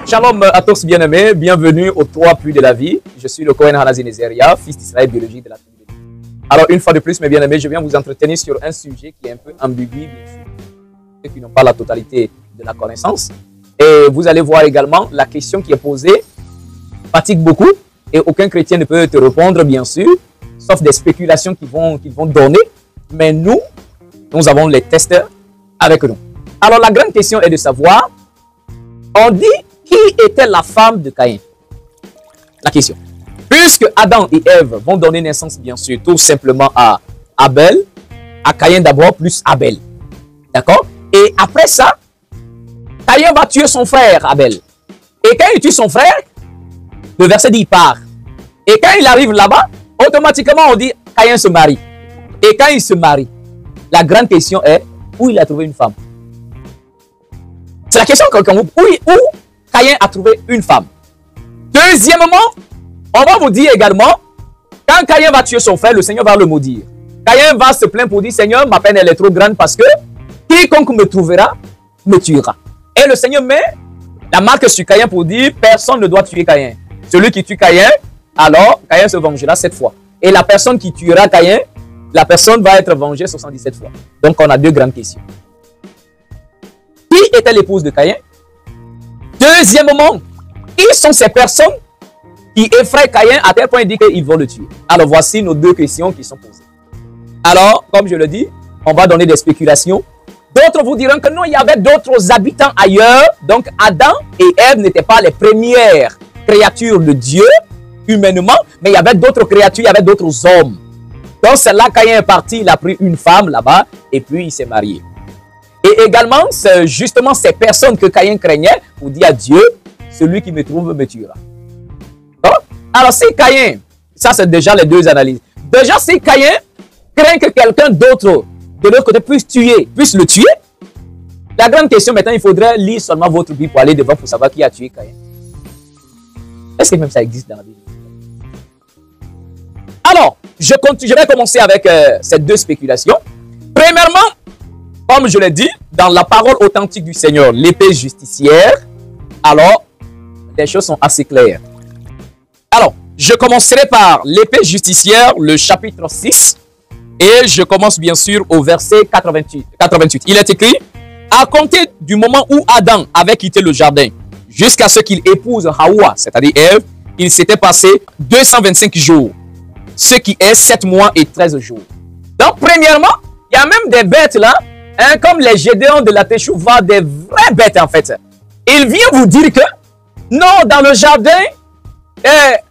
Shalom à tous bien-aimés, bienvenue aux 3 puits de la vie. Je suis le Cohen Hanazi Nezeria, fils d'Israël biologique de la tribu de Dieu. Alors une fois de plus mes bien-aimés, je viens vous entretenir sur un sujet qui est un peu ambigu, bien sûr, ceux qui n'ont pas la totalité de la connaissance. Et vous allez voir également la question qui est posée, fatigue beaucoup et aucun chrétien ne peut te répondre bien sûr, sauf des spéculations qu'ils vont donner. Mais nous avons les tests avec nous. Alors la grande question est de savoir, on dit qui était la femme de Caïn? La question. Puisque Adam et Ève vont donner naissance, bien sûr, tout simplement à Abel, à Caïn d'abord, plus Abel. D'accord? Et après ça, Caïn va tuer son frère Abel. Et quand il tue son frère, le verset dit il part. Et quand il arrive là-bas, automatiquement on dit Caïn se marie. Et quand il se marie, la grande question est où il a trouvé une femme? C'est la question où Caïn a trouvé une femme. Deuxièmement, on va vous dire également, quand Caïn va tuer son frère, le Seigneur va le maudire. Caïn va se plaindre pour dire, Seigneur, ma peine elle est trop grande parce que quiconque me trouvera, me tuera. Et le Seigneur met la marque sur Caïn pour dire, personne ne doit tuer Caïn. Celui qui tue Caïn, alors Caïn se vengera 7 fois. Et la personne qui tuera Caïn, la personne va être vengée 77 fois. Donc on a 2 grandes questions. Qui était l'épouse de Caïn? Deuxièmement, qui sont ces personnes qui effraient Caïn à tel point il dit qu'ils vont le tuer? Alors voici nos 2 questions qui sont posées. Alors, comme je le dis, on va donner des spéculations. D'autres vous diront que non, il y avait d'autres habitants ailleurs. Donc Adam et Ève n'étaient pas les premières créatures de Dieu, humainement, mais il y avait d'autres créatures, il y avait d'autres hommes. Donc c'est là Caïn est parti, il a pris une femme là-bas et puis il s'est marié. Et également, c'est justement ces personnes que Caïn craignait pour dire à Dieu, celui qui me trouve me tuera. Alors si Caïn, ça c'est déjà les 2 analyses. Déjà si Caïn craint que quelqu'un d'autre de l'autre côté puisse le tuer, la grande question maintenant, il faudrait lire seulement votre Bible pour aller devant pour savoir qui a tué Caïn. Est-ce que même ça existe dans la Bible? Alors, je vais commencer avec ces 2 spéculations. Premièrement, comme je l'ai dit, dans la parole authentique du Seigneur, l'épée justicière, alors, les choses sont assez claires. Alors, je commencerai par l'épée justicière, le chapitre 6, et je commence bien sûr au verset 88. Il est écrit, à compter du moment où Adam avait quitté le jardin, jusqu'à ce qu'il épouse Hawa, c'est-à-dire Ève, il s'était passé 225 jours, ce qui est 7 mois et 13 jours. Donc, premièrement, il y a même des bêtes là, hein, comme les Gédéons de la Teshuvah, des vraies bêtes en fait. Il vient vous dire que, non, dans le jardin,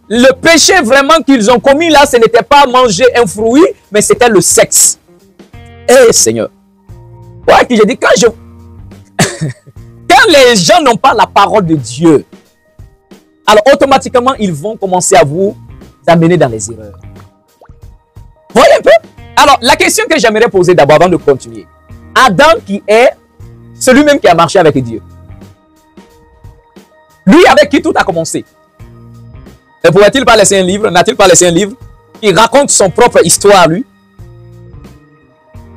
le péché vraiment qu'ils ont commis là, ce n'était pas manger un fruit, mais c'était le sexe. Eh Seigneur, ouais, que j'ai dit, quand les gens n'ont pas la parole de Dieu, alors automatiquement, ils vont commencer à vous amener dans les erreurs. Voyez un peu? Alors, la question que j'aimerais poser d'abord avant de continuer. Adam qui est celui-même qui a marché avec Dieu. Lui avec qui tout a commencé. Ne pourrait-il pas laisser un livre? N'a-t-il pas laissé un livre qui raconte son propre histoire, lui?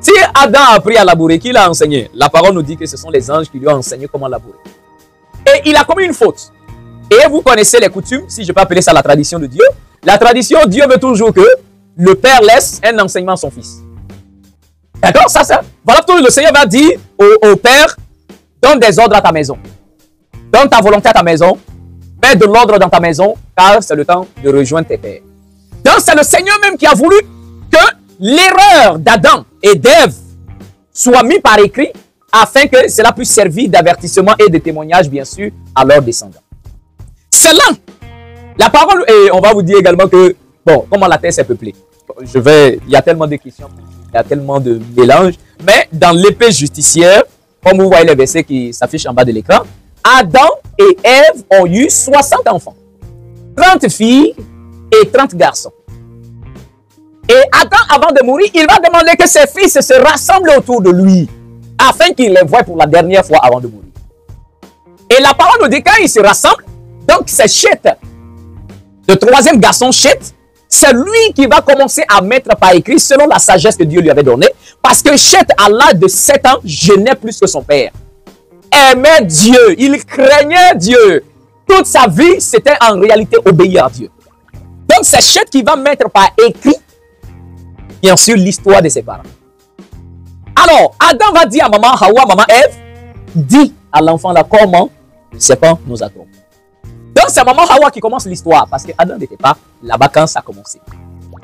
Si Adam a appris à labourer, qui l'a enseigné? La parole nous dit que ce sont les anges qui lui ont enseigné comment labourer. Et il a commis une faute. Et vous connaissez les coutumes, si je peux appeler ça la tradition de Dieu. La tradition, Dieu veut toujours que le père laisse un enseignement à son fils. D'accord? Voilà pourquoi le Seigneur va dire au père, donne des ordres à ta maison. Donne ta volonté à ta maison. Mets de l'ordre dans ta maison, car c'est le temps de rejoindre tes pères. Donc c'est le Seigneur même qui a voulu que l'erreur d'Adam et d'Ève soit mise par écrit, afin que cela puisse servir d'avertissement et de témoignage, bien sûr, à leurs descendants. C'est là la parole, et on va vous dire également que, bon, comment la terre s'est peuplée. Il y a tellement de questions, il y a tellement de mélanges, mais dans l'épée justicière, comme vous voyez les versets qui s'affichent en bas de l'écran, Adam et Ève ont eu 60 enfants, 30 filles et 30 garçons. Et Adam, avant de mourir, il va demander que ses fils se rassemblent autour de lui, afin qu'il les voie pour la dernière fois avant de mourir. Et la parole nous dit quand ils se rassemblent, donc c'est Chet, le 3e garçon Chet, c'est lui qui va commencer à mettre par écrit selon la sagesse que Dieu lui avait donnée. Parce que Chet, à l'âge de 7 ans, jeûnait plus que son père. Aimait Dieu, il craignait Dieu. toute sa vie, c'était en réalité obéir à Dieu. Donc, c'est Chet qui va mettre par écrit, bien sûr, l'histoire de ses parents. Alors, Adam va dire à maman Hawa, maman Ève, dit à l'enfant là comment le serpent nous a trompés. Donc, c'est maman Hawa qui commence l'histoire parce que Adam n'était pas là-bas quand ça a commencé.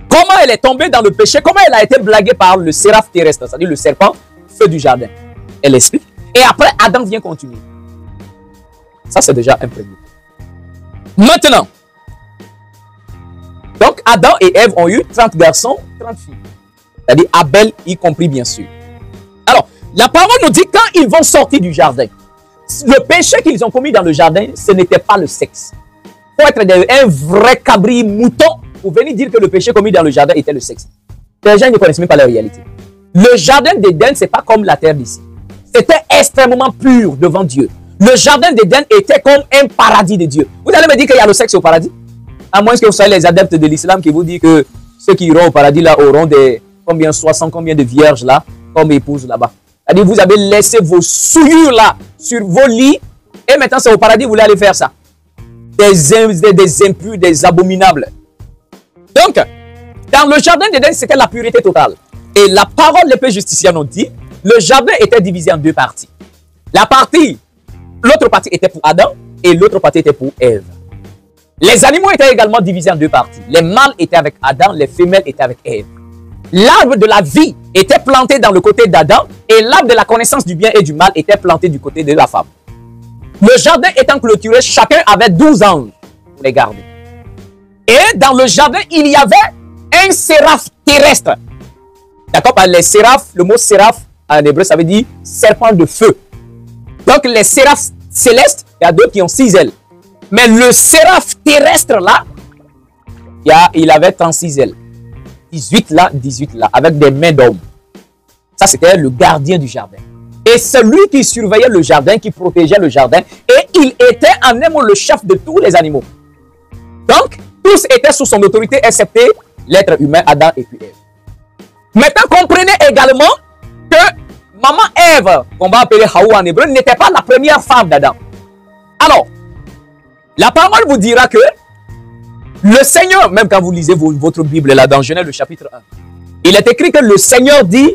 Comment elle est tombée dans le péché, comment elle a été blaguée par le séraph terrestre, c'est-à-dire le serpent, feu du jardin. Elle explique. Et après, Adam vient continuer. Ça, c'est déjà un premier. Maintenant, donc Adam et Ève ont eu 30 garçons, 30 filles. C'est-à-dire Abel y compris, bien sûr. Alors, la parole nous dit quand ils vont sortir du jardin, le péché qu'ils ont commis dans le jardin, ce n'était pas le sexe. Pour être un vrai cabri mouton, pour venir dire que le péché commis dans le jardin était le sexe. Les gens ne connaissent même pas la réalité. Le jardin d'Éden, ce n'est pas comme la terre d'ici. C'était extrêmement pur devant Dieu. Le jardin d'Éden était comme un paradis de Dieu. Vous allez me dire qu'il y a le sexe au paradis? À moins que vous soyez les adeptes de l'islam qui vous disent que ceux qui iront au paradis là auront des combien 60, combien de vierges là, comme épouses là-bas. C'est-à-dire vous avez laissé vos souillures là sur vos lits et maintenant c'est au paradis vous voulez aller faire ça. Des impurs, des abominables. Donc, dans le jardin d'Éden, c'était la pureté totale. Et la parole des justiciers nous dit, le jardin était divisé en deux parties. L'autre partie était pour Adam et l'autre partie était pour Ève. Les animaux étaient également divisés en deux parties. Les mâles étaient avec Adam, les femelles étaient avec Ève. L'arbre de la vie était planté dans le côté d'Adam et l'arbre de la connaissance du bien et du mal était planté du côté de la femme. Le jardin étant clôturé, chacun avait 12 anges pour les garder. Et dans le jardin, il y avait un séraph terrestre. D'accord? Les séraphes, le mot séraph en hébreu, ça veut dire serpent de feu. Donc les séraphes célestes, il y a d'autres qui ont 6 ailes. Mais le séraph terrestre là, il avait 36 ailes. 18 là, avec des mains d'homme. Ça, c'était le gardien du jardin. Et celui qui surveillait le jardin, qui protégeait le jardin, et il était en un mot le chef de tous les animaux. Donc, tous étaient sous son autorité, excepté l'être humain, Adam et puis Ève. Maintenant, comprenez également que maman Ève, qu'on va appeler Hawa en hébreu, n'était pas la première femme d'Adam. Alors, la parole vous dira que le Seigneur, même quand vous lisez votre Bible là dans Genèse le chapitre 1, il est écrit que le Seigneur dit,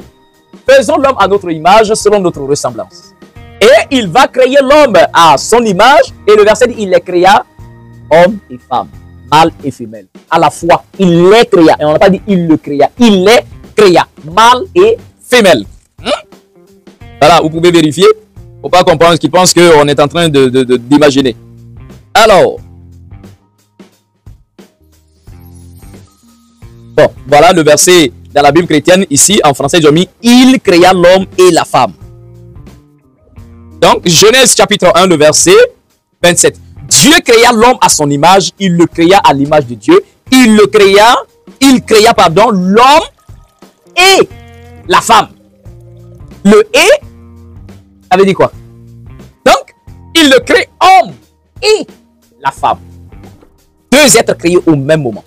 faisons l'homme à notre image, selon notre ressemblance. Et il va créer l'homme à son image, et le verset dit, il les créa, homme et femme, mâle et femelle. À la fois, il les créa, et on n'a pas dit il le créa, il les créa, mâle et femelle. Voilà, vous pouvez vérifier. Il ne faut pas comprendre ce qu'ils pensent qu'on est en train d'imaginer. Alors, bon, voilà le verset dans la Bible chrétienne. Ici, en français, ils ont mis « Il créa l'homme et la femme ». Donc, Genèse chapitre 1, le verset 27. Dieu créa l'homme à son image, il le créa à l'image de Dieu. Il créa, l'homme et la femme. Le « et », ça veut dire quoi? Donc, il le crée homme et la femme. Deux êtres créés au même moment.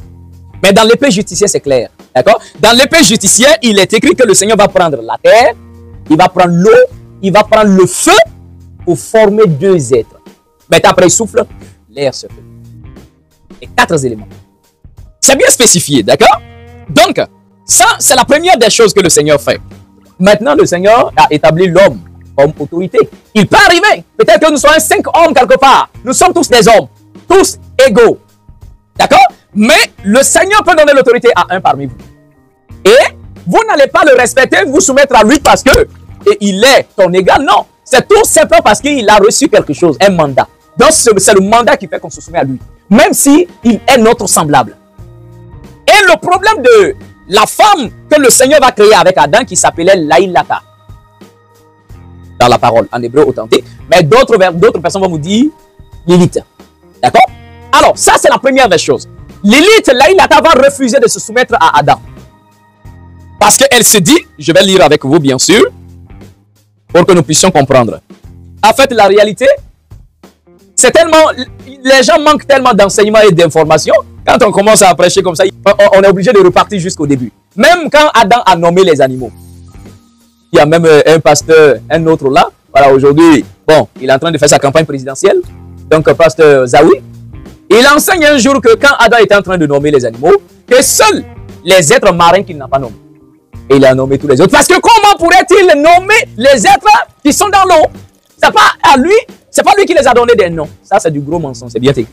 Mais dans l'épée justicière, c'est clair. D'accord? Dans l'épée justicière, il est écrit que le Seigneur va prendre la terre, il va prendre l'eau, il va prendre le feu pour former deux êtres. Mais après, il souffle, l'air se fait. Et 4 éléments. C'est bien spécifié, d'accord? Donc, ça, c'est la première des choses que le Seigneur fait. Maintenant, le Seigneur a établi l'homme comme autorité. Il peut arriver. Peut-être que nous soyons 5 hommes quelque part. Nous sommes tous des hommes. Tous égaux. D'accord? Mais le Seigneur peut donner l'autorité à un parmi vous. Et vous n'allez pas le respecter, vous soumettre à lui parce que il est ton égal. Non. C'est tout simplement parce qu'il a reçu quelque chose, un mandat. Donc, c'est le mandat qui fait qu'on se soumet à lui. Même si il est notre semblable. Et le problème de la femme que le Seigneur va créer avec Adam, qui s'appelait Laïlata. Dans la parole, en hébreu authentique. Mais d'autres personnes vont vous dire Lilith. D'accord? Alors, ça, c'est la première des choses. Lilith, Laïlata, va refuser de se soumettre à Adam. Parce qu'elle se dit, je vais lire avec vous, bien sûr, pour que nous puissions comprendre. En fait, la réalité, c'est tellement, les gens manquent tellement d'enseignements et d'informations. Quand on commence à prêcher comme ça, on est obligé de repartir jusqu'au début. Même quand Adam a nommé les animaux. Il y a même un pasteur, un autre là. Voilà, aujourd'hui, bon, il est en train de faire sa campagne présidentielle. donc pasteur Zawi, il enseigne un jour que quand Adam était en train de nommer les animaux, que seuls les êtres marins qu'il n'a pas nommés. Et il a nommé tous les autres. Parce que comment pourrait-il nommer les êtres qui sont dans l'eau? C'est pas à lui, c'est pas lui qui les a donné des noms. Ça, c'est du gros mensonge, c'est bien écrit.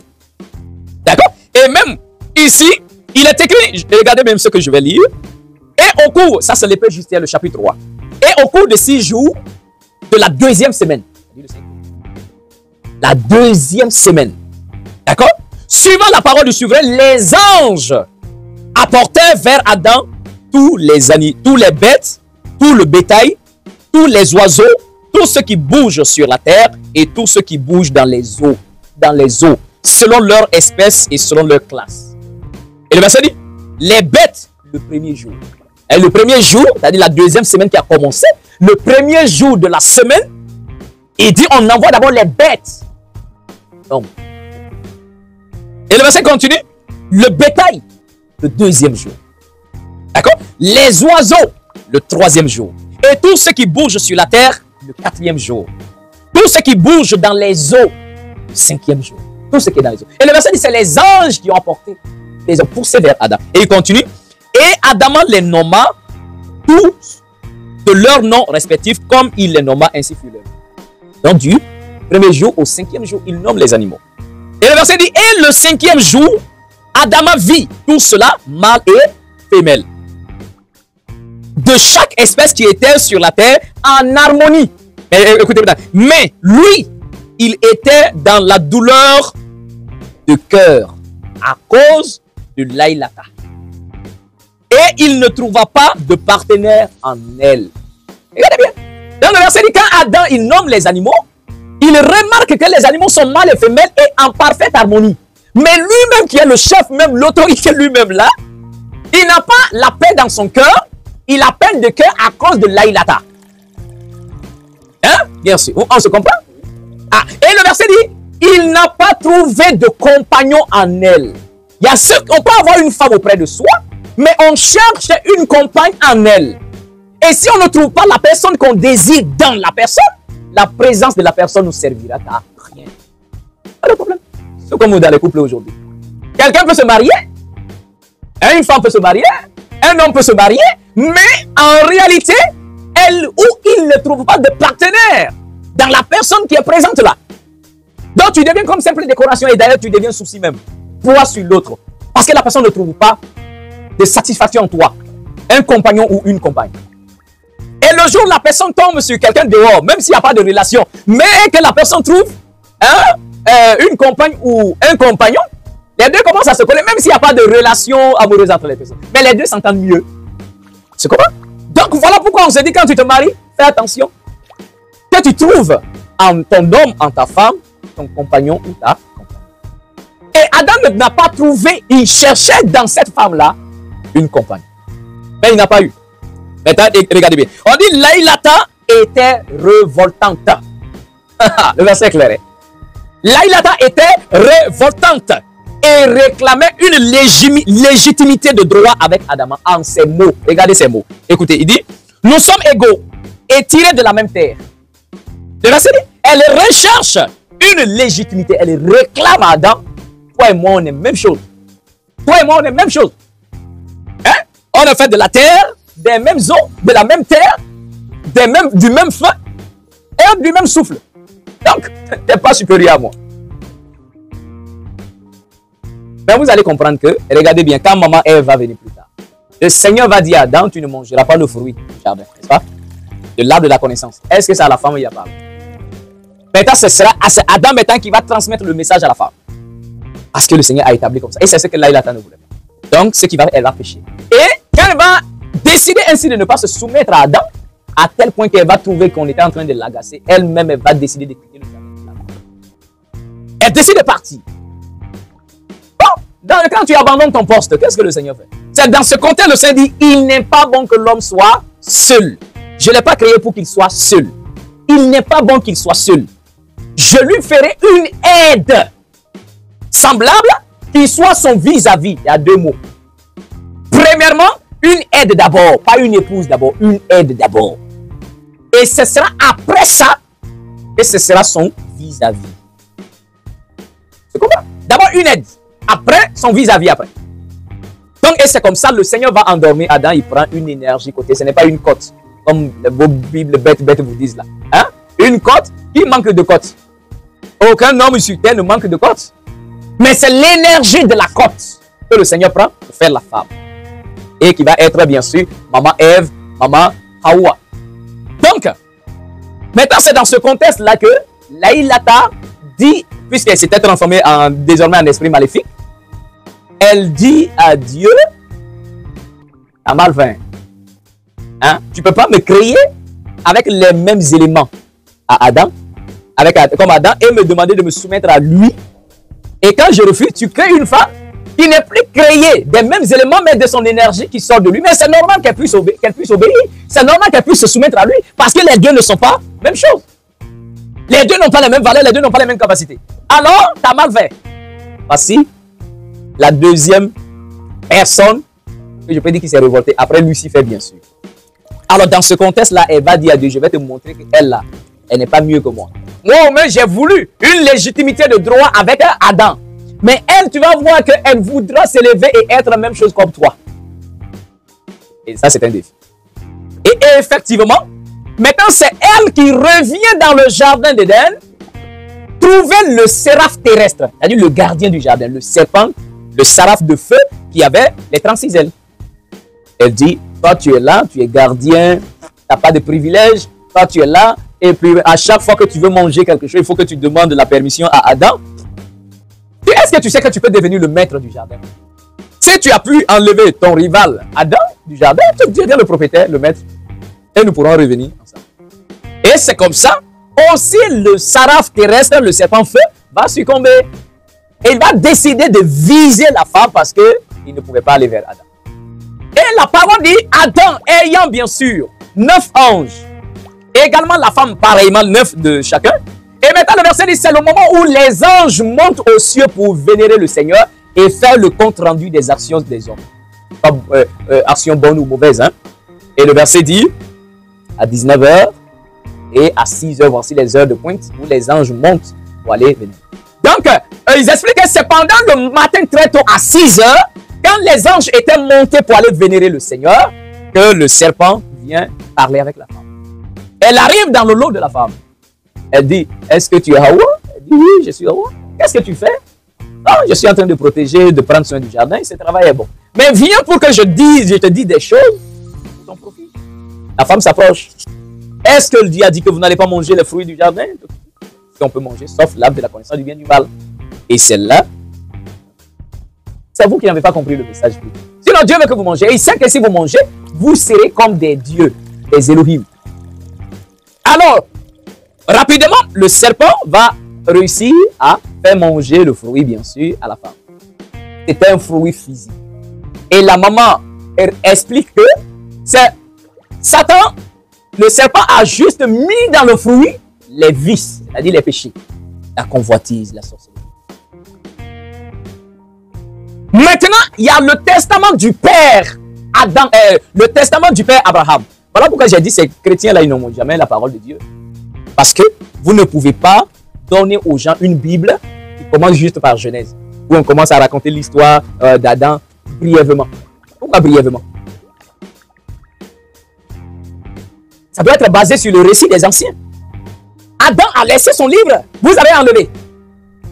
D'accord? Et même ici, il est écrit, regardez même ce que je vais lire. Et au cours, ça c'est l'épée Justinienne, le chapitre 3. Et au cours de 6 jours de la deuxième semaine, la deuxième semaine, d'accord? Suivant la parole du souverain, les anges apportèrent vers Adam tous les bêtes, tout le bétail, tous les oiseaux, tout ce qui bouge sur la terre et tout ce qui bouge dans les eaux, selon leur espèce et selon leur classe. Et le verset dit, les bêtes le premier jour. Et le premier jour, c'est-à-dire la deuxième semaine qui a commencé, le premier jour de la semaine, il dit, on envoie d'abord les bêtes. Donc, et le verset continue, le bétail, le deuxième jour. D'accord? Les oiseaux, le troisième jour. Et tout ce qui bouge sur la terre, le quatrième jour. Tout ce qui bouge dans les eaux, le cinquième jour. Tout ce qui est dans les eaux. Et le verset dit, c'est les anges qui ont apporté, les ont poussés vers Adam. Et il continue. Et Adam les nomma tous de leurs noms respectifs, comme il les nomma, ainsi fut leur. Donc du premier jour au cinquième jour, il nomme les animaux. Et le verset dit, et le cinquième jour, Adam vit tout cela, mâle et femelle, de chaque espèce qui était sur la terre en harmonie. Écoutez bien. Mais lui, il était dans la douleur de cœur à cause de l'Aïlata. Et il ne trouva pas de partenaire en elle. Regardez bien. Dans le verset dit, quand Adam il nomme les animaux, il remarque que les animaux sont mâles et femelles et en parfaite harmonie. Mais lui-même qui est le chef, même l'autorité lui-même là, il n'a pas la paix dans son cœur, il a peine de cœur à cause de l'Aïlata. Hein? Bien sûr. On se comprend? Ah, et le verset dit, il n'a pas trouvé de compagnon en elle. Il y a ceux qu'on peut avoir une femme auprès de soi, mais on cherche une compagne en elle. Et si on ne trouve pas la personne qu'on désire dans la personne, la présence de la personne nous servira à rien. Pas de problème. C'est comme dans les couples aujourd'hui. Quelqu'un peut se marier, une femme peut se marier, un homme peut se marier, mais en réalité, elle ou il ne trouve pas de partenaire dans la personne qui est présente là. Donc tu deviens comme simple décoration et d'ailleurs tu deviens souci même. Toi sur l'autre. Parce que la personne ne trouve pas de satisfaction en toi. Un compagnon ou une compagne. Et le jour où la personne tombe sur quelqu'un dehors, même s'il n'y a pas de relation, mais que la personne trouve une compagne ou un compagnon, les deux commencent à se coller, même s'il n'y a pas de relation amoureuse entre les personnes. Mais les deux s'entendent mieux. C'est comment? Donc voilà pourquoi on se dit quand tu te maries, fais attention. Que tu trouves en ton homme, en ta femme, ton compagnon ou ta compagne. Et Adam n'a pas trouvé, il cherchait dans cette femme-là une compagne. Mais il n'a pas eu. Maintenant, regardez bien. On dit l'Aïlata était révoltante. Le verset est clair. L'Aïlata était révoltante et réclamait une légitimité de droit avec Adam en ces mots. Regardez ces mots. Écoutez, il dit, nous sommes égaux et tirés de la même terre. Le verset dit, elle recherche une légitimité. Elle réclame à Adam, toi et moi on est même chose. Toi et moi on est même chose. Hein? On a fait de la terre, des mêmes eaux, de la même terre, du même feu et du même souffle. Donc, tu n'es pas supérieur à moi. Mais vous allez comprendre que, regardez bien, quand maman Ève va venir plus tard, le Seigneur va dire à Adam, tu ne mangeras pas le fruit du jardin, n'est-ce pas? De l'arbre de la connaissance. Est-ce que c'est à la femme qui a parlé? Maintenant, ce sera à Adam maintenant qui va transmettre le message à la femme. Parce que le Seigneur a établi comme ça. Et c'est ce que l'Aïlata ne voulait pas. Donc, ce qui va, elle va pécher. Et quand elle va décider ainsi de ne pas se soumettre à Adam, à tel point qu'elle va trouver qu'on était en train de l'agacer, elle-même, elle va décider de quitter le jardin. Elle décide de partir. Bon, quand tu abandonnes ton poste, qu'est-ce que le Seigneur fait? C'est dans ce contexte, le Seigneur dit, il n'est pas bon que l'homme soit seul. Je ne l'ai pas créé pour qu'il soit seul. Il n'est pas bon qu'il soit seul. Je lui ferai une aide semblable qui soit son vis-à-vis. Il y a deux mots. Premièrement, une aide d'abord, pas une épouse d'abord, une aide d'abord. Et ce sera après ça que ce sera son vis-à-vis. d'abord une aide. Après, son vis-à-vis après. Donc, et c'est comme ça, le Seigneur va endormir Adam. Il prend une énergie côté. Ce n'est pas une côte. Comme vos Bibles bêtes vous disent là. Hein? Une côte qui manque de côte. Aucun homme sur terre ne manque de côte. Mais c'est l'énergie de la côte que le Seigneur prend pour faire la femme. Et qui va être bien sûr maman Ève, maman Hawa. Donc, maintenant c'est dans ce contexte-là que Laïlata dit, puisqu'elle s'était transformée désormais en esprit maléfique, elle dit à Dieu, à Malvin, hein, tu ne peux pas me créer avec les mêmes éléments à Adam, comme Adam, et me demander de me soumettre à lui. Et quand je refuse, tu crées une femme qui n'est plus créée des mêmes éléments, mais de son énergie qui sort de lui. Mais c'est normal qu'elle puisse obéir. C'est normal qu'elle puisse se soumettre à lui, parce que les deux ne sont pas la même chose. Les deux n'ont pas les mêmes valeurs, les deux n'ont pas les mêmes capacités. Alors, tu as mal fait. Voici la deuxième personne que je peux dire qui s'est révoltée. Après Lucifer, bien sûr. Alors, dans ce contexte-là, elle va dire à Dieu, je vais te montrer qu'elle, là, elle n'est pas mieux que moi. Moi, au moins, j'ai voulu une légitimité de droit avec Adam. Mais elle, tu vas voir qu'elle voudra s'élever et être la même chose comme toi. Et ça, c'est un défi. Et effectivement, maintenant, c'est elle qui revient dans le jardin d'Éden, trouver le séraphe terrestre, c'est-à-dire le gardien du jardin, le serpent, le séraphe de feu qui avait les 36 ailes. Elle dit, toi, tu es là, tu es gardien, tu n'as pas de privilèges, toi, tu es là, et puis à chaque fois que tu veux manger quelque chose, il faut que tu demandes la permission à Adam. Est-ce que tu sais que tu peux devenir le maître du jardin? Si tu as pu enlever ton rival Adam du jardin, tu deviens le propriétaire, le maître. Et nous pourrons revenir ensemble. Et c'est comme ça, aussi le séraphe terrestre, le serpent feu, va succomber. Et il va décider de viser la femme parce qu'il ne pouvait pas aller vers Adam. Et la parole dit, Adam ayant bien sûr 9 anges, et également la femme pareillement 9 de chacun. Et maintenant le verset dit, c'est le moment où les anges montent aux cieux pour vénérer le Seigneur et faire le compte rendu des actions des hommes. Pas actions bonnes ou mauvaises. Hein? Et le verset dit, à 19h et à 6h, voici les heures de pointe où les anges montent pour aller venir. Donc, ils expliquent que c'est pendant le matin très tôt à 6h, quand les anges étaient montés pour aller vénérer le Seigneur, que le serpent vient parler avec la femme. Elle arrive dans le lot de la femme. Elle dit, est-ce que tu es Hawa? Elle dit, oui, je suis Hawa. Qu'est-ce que tu fais? Ah, je suis en train de protéger, de prendre soin du jardin, ce travail est bon. Mais viens pour que je te dise des choses pour ton profit. La femme s'approche. Est-ce que Dieu a dit que vous n'allez pas manger les fruits du jardin? Si on peut manger, sauf l'arbre de la connaissance du bien et du mal. Et celle-là, c'est vous qui n'avez pas compris le message. Sinon, Dieu veut que vous mangez. Et il sait que si vous mangez, vous serez comme des dieux, des Elohim. Alors, rapidement, le serpent va réussir à faire manger le fruit, bien sûr, à la femme. C'était un fruit physique. Et la maman explique que c'est Satan, le serpent a juste mis dans le fruit les vices, c'est-à-dire les péchés, la convoitise, la sorcellerie. Maintenant, il y a le testament du père Adam, le testament du père Abraham. Voilà pourquoi j'ai dit ces chrétiens-là, ils n'ont jamais la parole de Dieu. Parce que vous ne pouvez pas donner aux gens une Bible qui commence juste par Genèse, où on commence à raconter l'histoire d'Adam brièvement. Pourquoi brièvement? Ça doit être basé sur le récit des anciens. Adam a laissé son livre. Vous avez enlevé.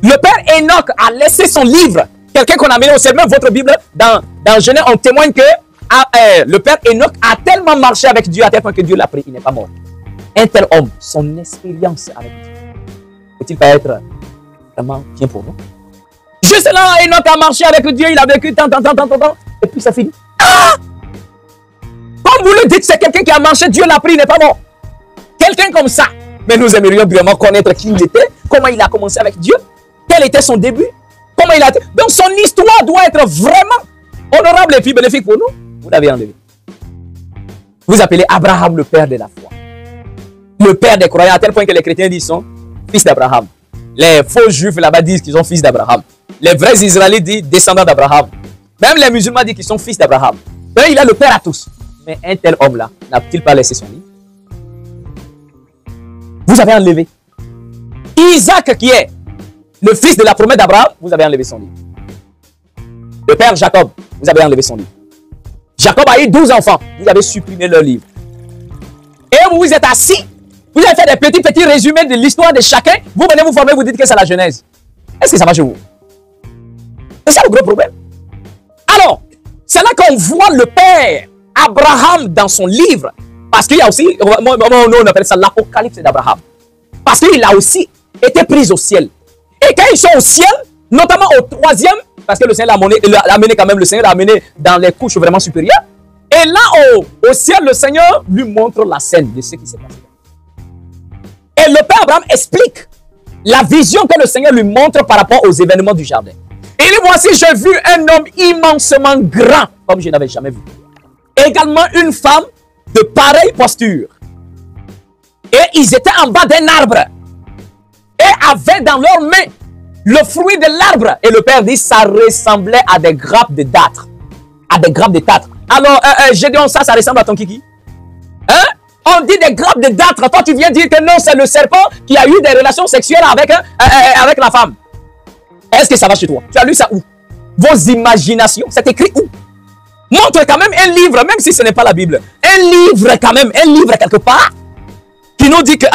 Le père Enoch a laissé son livre. Quelqu'un qu'on a mis au ciel, même votre Bible, dans Genèse, on témoigne que le père Enoch a tellement marché avec Dieu à tel point que Dieu l'a pris. Il n'est pas mort. Un tel homme, son expérience avec Dieu, peut-il pas être vraiment bien pour nous? Juste là, Enoch a marché avec Dieu, il a vécu tant, et puis ça finit. Ah! Comme vous le dites, c'est quelqu'un qui a marché, Dieu l'a pris, il n'est pas mort. Quelqu'un comme ça. Mais nous aimerions vraiment connaître qui il était, comment il a commencé avec Dieu, quel était son début, comment il a été. Donc son histoire doit être vraiment honorable et puis bénéfique pour nous. Vous l'avez enlevé. Vous appelez Abraham le père de la foi. Le père des croyants, à tel point que les chrétiens disent qu'ils sont fils d'Abraham. Les faux juifs là-bas disent qu'ils sont fils d'Abraham. Les vrais Israélites disent descendants d'Abraham. Même les musulmans disent qu'ils sont fils d'Abraham. Donc il est le père à tous. Mais un tel homme-là, n'a-t-il pas laissé son livre? Vous avez enlevé. Isaac qui est le fils de la promesse d'Abraham, vous avez enlevé son livre. Le père Jacob, vous avez enlevé son livre. Jacob a eu 12 enfants, vous avez supprimé leur livre. Et vous vous êtes assis, vous avez fait des petits résumés de l'histoire de chacun, vous venez vous former, vous dites que c'est la Genèse. Est-ce que ça va chez vous? C'est ça le gros problème. Alors, c'est là qu'on voit le père Abraham dans son livre, parce qu'il y a aussi, on appelle ça l'Apocalypse d'Abraham, parce qu'il a aussi été pris au ciel. Et quand ils sont au ciel, notamment au 3e, parce que le Seigneur l'a amené quand même, le Seigneur l'a amené dans les couches vraiment supérieures. Et là, au ciel, le Seigneur lui montre la scène de ce qui s'est passé. Et le père Abraham explique la vision que le Seigneur lui montre par rapport aux événements du jardin. Et il dit, voici, j'ai vu un homme immensement grand, comme je n'avais jamais vu. Également une femme de pareille posture. Et ils étaient en bas d'un arbre. Et avaient dans leurs mains le fruit de l'arbre. Et le père dit, ça ressemblait à des grappes de dâtre. À des grappes de dâtre. Alors, Gédéon, ça ressemble à ton kiki? Hein? On dit des grappes de dâtre. Toi, tu viens dire que non, c'est le serpent qui a eu des relations sexuelles avec la femme. Est-ce que ça va chez toi? Tu as lu ça où? Vos imaginations, c'est écrit où? Montre quand même un livre, même si ce n'est pas la Bible. Un livre quand même, un livre quelque part, qui nous dit que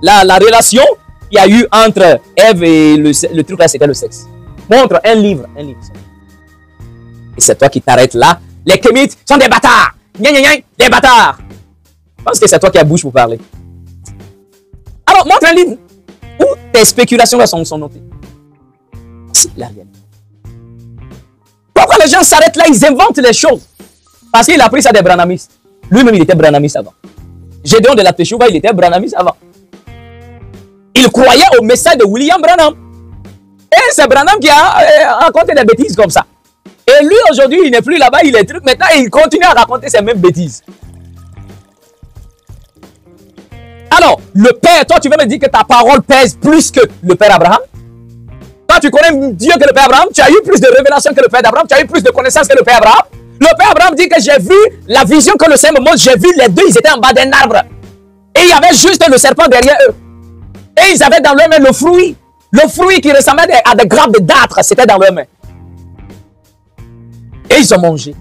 la relation qu'il y a eu entre Ève et le truc là, c'était le sexe. Montre un livre, un livre. Et c'est toi qui t'arrêtes là. Les Kémites sont des bâtards. Gna, gna, gna, des bâtards. Je pense que c'est toi qui as bouche pour parler. Alors, montre un livre où tes spéculations là sont notées. C'est la réalité. Pourquoi les gens s'arrêtent là, ils inventent les choses? Parce qu'il a pris ça des branamistes. Lui-même, il était branamiste avant. Gédéon de la Teshuvah, il était branamiste avant. Il croyait au message de William Branham. Et c'est Branham qui a raconté des bêtises comme ça. Et lui, aujourd'hui, il n'est plus là-bas, il est truc. Maintenant, il continue à raconter ces mêmes bêtises. Alors, le Père, toi, tu veux me dire que ta parole pèse plus que le Père Abraham? Toi, tu connais Dieu que le Père Abraham? Tu as eu plus de révélations que le Père d'Abraham? Tu as eu plus de connaissances que le Père Abraham? Le Père Abraham dit que j'ai vu la vision que le Seigneur me montre. J'ai vu les deux, ils étaient en bas d'un arbre. Et il y avait juste le serpent derrière eux. Et ils avaient dans leurs mains le fruit. Le fruit qui ressemblait à des grappes de dâtre, c'était dans leurs mains. Et ils ont mangé.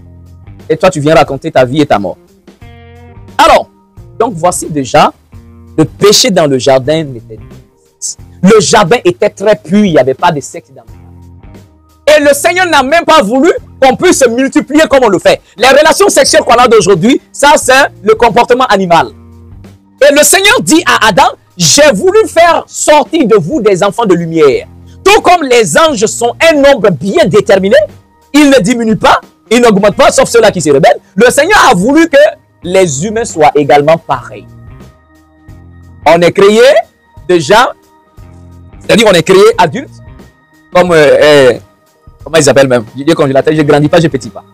Et toi, tu viens raconter ta vie et ta mort. Alors, donc voici déjà, le péché dans le jardin n'était pas. Le jardin était très pur, il n'y avait pas de sexe dans le jardin. Et le Seigneur n'a même pas voulu qu'on puisse se multiplier comme on le fait. Les relations sexuelles qu'on a d'aujourd'hui, ça c'est le comportement animal. Et le Seigneur dit à Adam, j'ai voulu faire sortir de vous des enfants de lumière. Tout comme les anges sont un nombre bien déterminé, ils ne diminuent pas, ils n'augmentent pas, sauf ceux-là qui se rebellent. Le Seigneur a voulu que les humains soient également pareils. On est créé déjà, c'est-à-dire on est créé adulte, comme, comment ils s'appellent même? Dieu congélateur, je ne grandis pas, je ne pétis pas.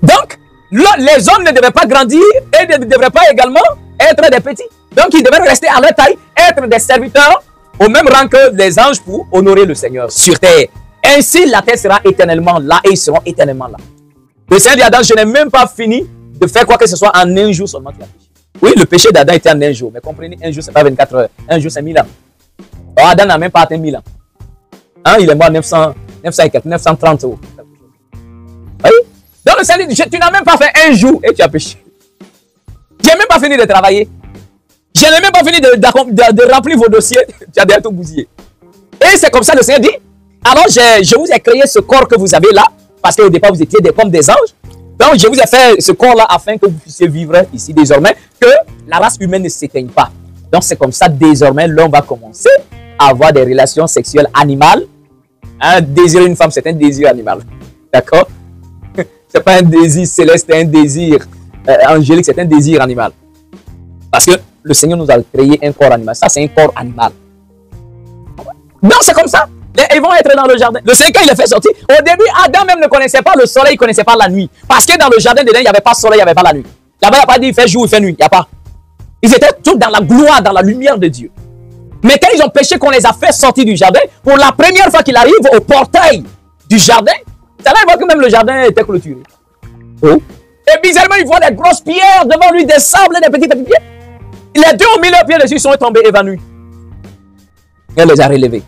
Donc, les hommes ne devaient pas grandir et ne devraient pas également être des petits. Donc, ils devaient rester à leur taille, être des serviteurs au même rang que les anges pour honorer le Seigneur sur terre. Ainsi, la terre sera éternellement là et ils seront éternellement là. Le Seigneur dit à Adam, je n'ai même pas fini de faire quoi que ce soit en un jour seulement. Oui, le péché d'Adam était en un jour, mais comprenez, un jour, ce n'est pas 24 heures. Un jour, c'est 1000 ans. Oh, Adam n'a même pas atteint 1000 ans. Hein, il est mort 930 euros. Oui? Donc le Seigneur dit, tu n'as même pas fait un jour et tu as péché. Je n'ai même pas fini de travailler. Je n'ai même pas fini de remplir vos dossiers. Tu as déjà tout bousillé. Et c'est comme ça le Seigneur dit, alors je vous ai créé ce corps que vous avez là, parce qu'au départ vous étiez comme des anges. Donc je vous ai fait ce corps là afin que vous puissiez vivre ici désormais, que la race humaine ne s'éteigne pas. Donc c'est comme ça désormais l'homme va commencer à avoir des relations sexuelles animales. Un désir d'une femme, c'est un désir animal. D'accord? C'est pas un désir céleste, c'est un désir angélique, c'est un désir animal. Parce que le Seigneur nous a créé un corps animal. Ça, c'est un corps animal. Donc, c'est comme ça. Ils vont être dans le jardin. Le Seigneur, quand il les fait sortir, au début, Adam même ne connaissait pas le soleil, il ne connaissait pas la nuit. Parce que dans le jardin d'Éden, il n'y avait pas de soleil, il n'y avait pas la nuit. Là-bas, il n'y a pas dit il fait jour, il fait nuit. Il n'y a pas. Ils étaient tous dans la gloire, dans la lumière de Dieu. Mais quand ils ont péché, qu'on les a fait sortir du jardin, pour la première fois qu'il arrive au portail du jardin, c'est là qu'il voit que même le jardin était clôturé. Oh. Et bizarrement, il voit des grosses pierres devant lui, des sables, des petits pierres. Les deux ont mis leurs pieds dessus, ils sont tombés évanouis. Elle les a relevés.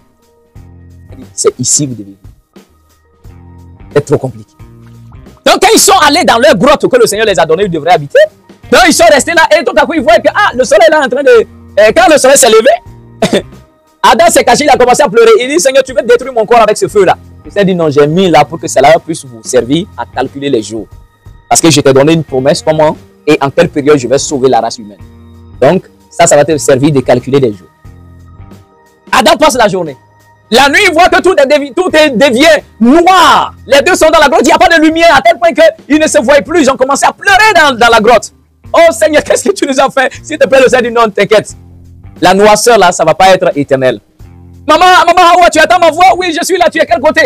c'est ici que vous devez vivre. C'est trop compliqué. Donc, quand ils sont allés dans leur grotte que le Seigneur les a donné, ils devraient habiter. Donc, ils sont restés là et tout à coup, ils voient que le soleil est là en train de... quand le soleil s'est levé, Adam s'est caché, il a commencé à pleurer. Il dit, Seigneur, tu veux détruire mon corps avec ce feu-là? Le Seigneur dit, non, j'ai mis là pour que cela puisse vous servir à calculer les jours. Parce que je t'ai donné une promesse, comment et en quelle période je vais sauver la race humaine. Donc, ça va te servir de calculer les jours. Adam passe la journée. La nuit, il voit que tout devient noir. Les deux sont dans la grotte, il n'y a pas de lumière, à tel point qu'ils ne se voient plus. Ils ont commencé à pleurer dans la grotte. Oh Seigneur, qu'est-ce que tu nous as fait? S'il te plaît, le Seigneur dit non, t'inquiète. La noirceur là, ça ne va pas être éternel. Maman, Hawa, tu attends ma voix? Oui, je suis là, tu es à quel côté?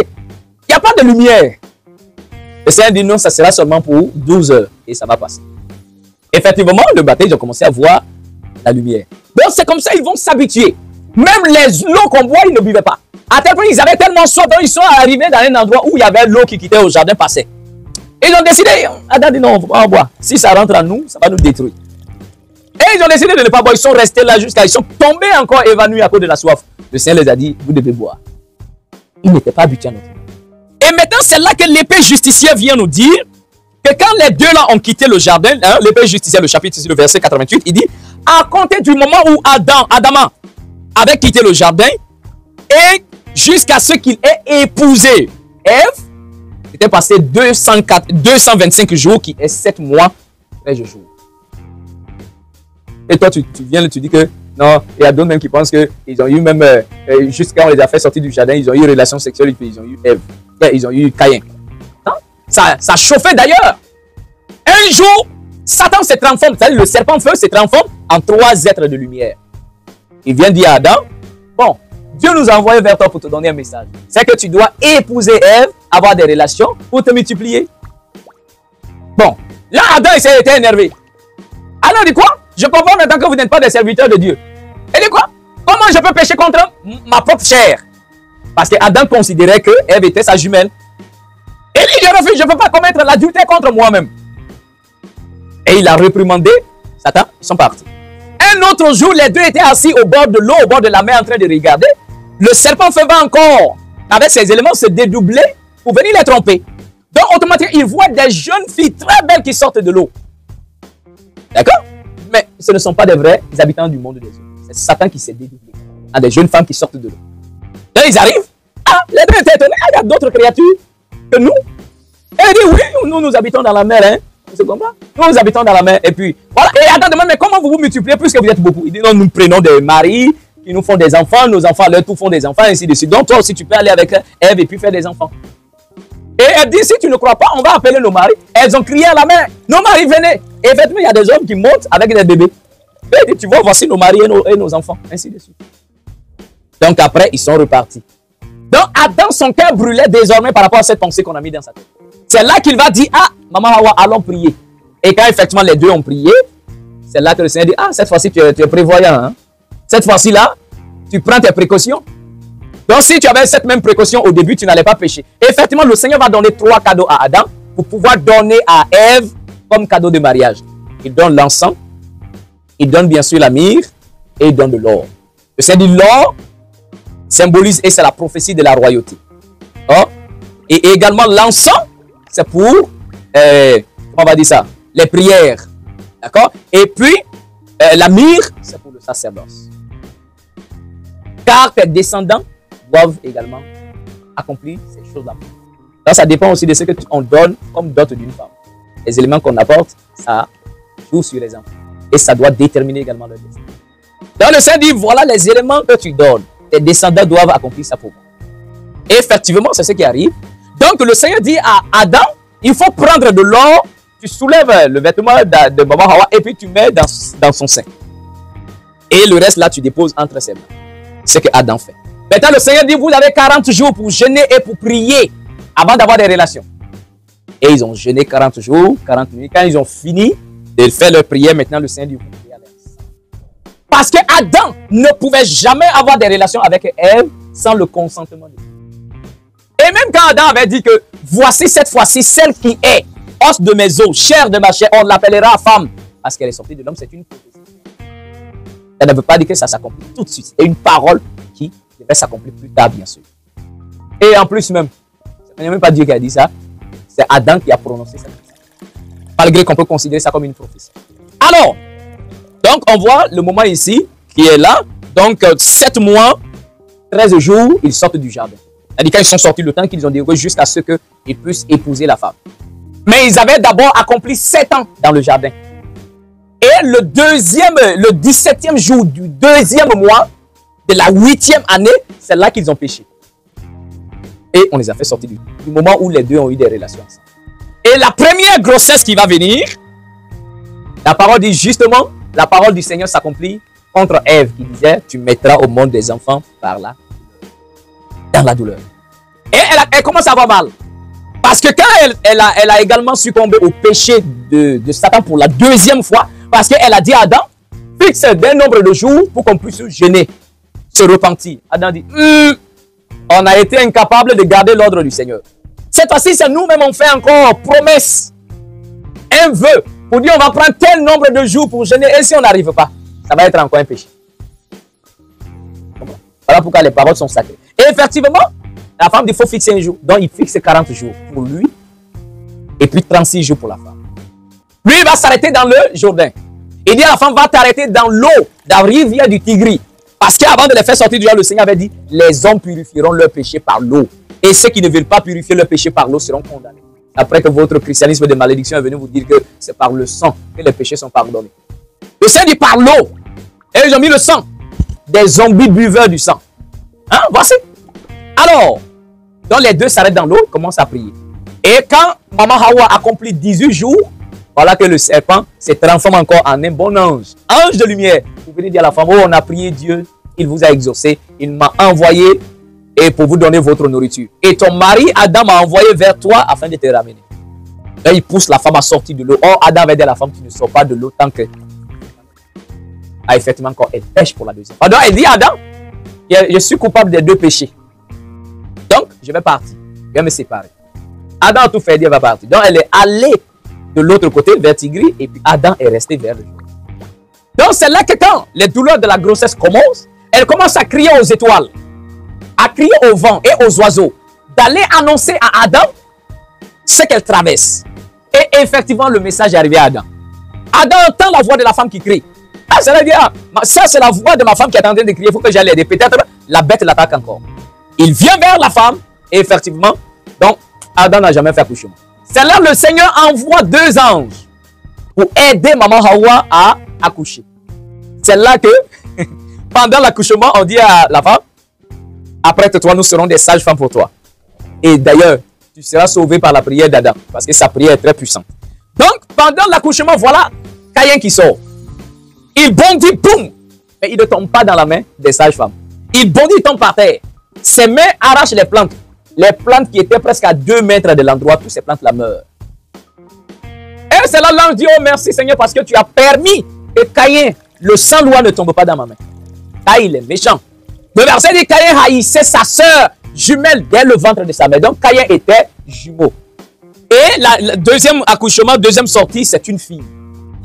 Il n'y a pas de lumière. Le Seigneur dit non, ça sera seulement pour 12 heures et ça va passer. Effectivement, le matin, ils ont commencé à voir la lumière. Donc c'est comme ça, ils vont s'habituer. Même les eaux qu'on boit, ils ne buvaient pas. À tel point, ils avaient tellement soif, donc ils sont arrivés dans un endroit où il y avait l'eau qui quittait au jardin passé. Et ils ont décidé, Adam dit non, on ne va pas en boire. Si ça rentre en nous, ça va nous détruire. Et ils ont décidé de ne pas boire. Ils sont restés là jusqu'à... Ils sont tombés encore évanouis à cause de la soif. Le Seigneur les a dit, vous devez boire. Ils n'étaient pas habitués à notre monde. Et maintenant, c'est là que l'épée justicière vient nous dire que quand les deux là ont quitté le jardin, l'épée justicière, le chapitre 6, le verset 88, il dit, à compter du moment où Adam avait quitté le jardin et jusqu'à ce qu'il ait épousé Ève, c'était passé 225 jours qui est 7 mois, 13 jours. Et toi, tu viens, tu dis que non, il y a d'autres même qui pensent qu'ils ont eu même, jusqu'à quand on les a fait sortir du jardin, ils ont eu une relation sexuelle et puis ils ont eu Ève. Ils ont eu Caïn. Ça chauffait d'ailleurs. Un jour, Satan se transforme, c'est-à-dire le serpent feu se transforme en 3 êtres de lumière. Il vient dire à Adam, bon, Dieu nous a envoyé vers toi pour te donner un message. C'est que tu dois épouser Ève, avoir des relations pour te multiplier. Bon, là Adam il était énervé. Alors il dit quoi? Je comprends maintenant que vous n'êtes pas des serviteurs de Dieu. Il dit quoi? Comment je peux pécher contre ma propre chair? Parce que Adam considérait que Ève était sa jumelle. Il dit, je refuse, je ne peux pas commettre l'adultère contre moi-même. Et il a réprimandé Satan, ils sont partis. Un autre jour, les deux étaient assis au bord de l'eau, au bord de la mer en train de regarder. Le serpent feu va encore, avec ses éléments, se dédoubler pour venir les tromper. Donc, automatiquement, il voit des jeunes filles très belles qui sortent de l'eau. D'accord? Mais ce ne sont pas des vrais habitants du monde des eaux. C'est Satan qui s'est dédoublé. À des jeunes femmes qui sortent de l'eau. Donc, ils arrivent. Ah, les deux étaient étonnés. Ah, il y a d'autres créatures que nous. Et il dit, oui, nous habitons dans la mer. Hein. C'est comme ça. Nous habitons dans la mer. Et puis, voilà. Et Adam demande, mais comment vous vous multipliez puisque vous êtes beaucoup? Il dit, non, nous prenons des maris qui nous font des enfants. Nos enfants, leur tout font des enfants, ainsi de suite. Donc, toi aussi, tu peux aller avec Ève et puis faire des enfants. Et elle dit, si tu ne crois pas, on va appeler nos maris. Elles ont crié à la mer, nos maris, venez. Et effectivement, il y a des hommes qui montent avec des bébés. Et elle dit, tu vois, voici nos maris et nos enfants, ainsi de suite. Donc, après, ils sont repartis. Donc, Adam, son cœur brûlait désormais par rapport à cette pensée qu'on a mis dans sa tête. C'est là qu'il va dire, ah, maman Hawa, allons prier. Et quand effectivement les deux ont prié, c'est là que le Seigneur dit, ah, cette fois-ci, tu es prévoyant. Hein? Cette fois-ci-là, tu prends tes précautions. Donc, si tu avais cette même précaution au début, tu n'allais pas pécher. Et effectivement, le Seigneur va donner 3 cadeaux à Adam pour pouvoir donner à Ève comme cadeau de mariage. Il donne l'encens, il donne bien sûr la myrrhe et il donne de l'or. Le Seigneur dit, l'or symbolise, et c'est la prophétie de la royauté. Oh? Et également l'encens, c'est pour, on va dire ça, les prières. D'accord? Et puis, la myrrhe, c'est pour le sacerdoce. Car tes descendants doivent également accomplir ces choses-là. Donc, ça dépend aussi de ce qu'on donne comme dot d'une femme. Les éléments qu'on apporte, ça joue sur les enfants. Et ça doit déterminer également leur destin. Donc, le Seigneur dit, voilà les éléments que tu donnes. Tes descendants doivent accomplir ça pour moi. Et effectivement, c'est ce qui arrive. Donc, le Seigneur dit à Adam, il faut prendre de l'or, tu soulèves le vêtement de maman Hawa et puis tu mets dans son sein. Et le reste là, tu déposes entre ses mains. C'est ce que Adam fait. Maintenant, le Seigneur dit, vous avez 40 jours pour jeûner et pour prier avant d'avoir des relations. Et ils ont jeûné 40 jours, 40 nuits. Quand ils ont fini de faire leur prière, maintenant le Seigneur dit, vous priez avec ça. Parce que Adam ne pouvait jamais avoir des relations avec Ève sans le consentement de Dieu. Et même quand Adam avait dit que voici cette fois-ci celle qui est os de mes os, chair de ma chair, on l'appellera femme. Parce qu'elle est sortie de l'homme, c'est une prophétie. Ça ne veut pas dire que ça s'accomplit tout de suite. C'est une parole qui devait s'accomplir plus tard, bien sûr. Et en plus même, ce n'est même pas Dieu qui a dit ça, c'est Adam qui a prononcé ça. Malgré qu'on peut considérer ça comme une prophétie. Alors, donc on voit le moment ici qui est là. Donc 7 mois, 13 jours, ils sortent du jardin. C'est-à-dire quand ils sont sortis, le temps qu'ils ont duré jusqu'à ce qu'ils puissent épouser la femme. Mais ils avaient d'abord accompli 7 ans dans le jardin. Et le 17e jour du 2e mois de la 8e année, c'est là qu'ils ont péché. Et on les a fait sortir du moment où les deux ont eu des relations ensemble. Et la première grossesse qui va venir, la parole dit justement, la parole du Seigneur s'accomplit contre Ève qui disait, tu mettras au monde des enfants par là, dans la douleur. Et elle commence à avoir mal. Parce que quand elle a également succombé au péché de Satan pour la 2e fois, parce qu'elle a dit à Adam, fixe d'un nombre de jours pour qu'on puisse se gêner, se repentir. Adam dit, on a été incapable de garder l'ordre du Seigneur. Cette fois-ci, c'est nous-mêmes, on fait encore promesse, un vœu, pour dire on va prendre tel nombre de jours pour gêner, et si on n'arrive pas, ça va être encore un péché. Voilà pourquoi les paroles sont sacrées. Et effectivement, la femme dit qu'il faut fixer un jour. Donc il fixe 40 jours pour lui, et puis 36 jours pour la femme. Lui, il va s'arrêter dans le Jourdain. Il dit à la femme, va t'arrêter dans l'eau, dans la rivière du Tigris. Parce qu'avant de les faire sortir du jardin, le Seigneur avait dit, les hommes purifieront leur péché par l'eau. Et ceux qui ne veulent pas purifier leur péché par l'eau seront condamnés. Après que votre christianisme de malédiction est venu vous dire que c'est par le sang que les péchés sont pardonnés. Le Seigneur dit par l'eau. Et ils ont mis le sang. Des zombies buveurs du sang. Hein, voici. Alors, donc les deux s'arrêtent dans l'eau, commencent à prier. Et quand Maman Hawa accomplit 18 jours, voilà que le serpent se transforme encore en un bon ange. Ange de lumière. Vous venez dire à la femme, oh, on a prié Dieu, il vous a exaucé, il m'a envoyé et pour vous donner votre nourriture. Et ton mari, Adam, m'a envoyé vers toi afin de te ramener. Là, il pousse la femme à sortir de l'eau. Or, Adam avait dit à la femme, tu ne sors pas de l'eau tant que... Ah, effectivement, quand elle pêche pour la deuxième fois. Donc, elle dit à Adam, je suis coupable des 2 péchés. Donc, je vais partir. Je vais me séparer. Adam a tout fait, Dieu va partir. Donc, elle est allée de l'autre côté, vers Tigris, et puis Adam est resté vers le jour. Donc, c'est là que quand les douleurs de la grossesse commencent, elle commence à crier aux étoiles, à crier au vent et aux oiseaux, d'aller annoncer à Adam ce qu'elle traverse. Et effectivement, le message est arrivé à Adam. Adam entend la voix de la femme qui crie. Ah, ça veut dire, ça c'est la voix de ma femme qui est en train de crier, il faut que j'aille l'aider. Peut-être la bête l'attaque encore. Il vient vers la femme, et effectivement, donc Adam n'a jamais fait accouchement. C'est là que le Seigneur envoie 2 anges pour aider Maman Hawa à accoucher. C'est là que, pendant l'accouchement, on dit à la femme, apprête-toi, nous serons des sages femmes pour toi. Et d'ailleurs, tu seras sauvé par la prière d'Adam, parce que sa prière est très puissante. Donc, pendant l'accouchement, voilà Caïn qui sort. Il bondit, boum, mais il ne tombe pas dans la main des sages-femmes. Il bondit, il tombe par terre. Ses mains arrachent les plantes. Les plantes qui étaient presque à 2 mètres de l'endroit, toutes ces plantes-là meurent. Et c'est là l'ange dit, oh merci Seigneur, parce que tu as permis que Caïn, le sang-loi ne tombe pas dans ma main. Là, il est méchant. Le verset dit, Caïn haïssait sa sœur jumelle dès le ventre de sa mère. Donc, Caïn était jumeau. Et le deuxième accouchement, deuxième sortie, c'est une fille.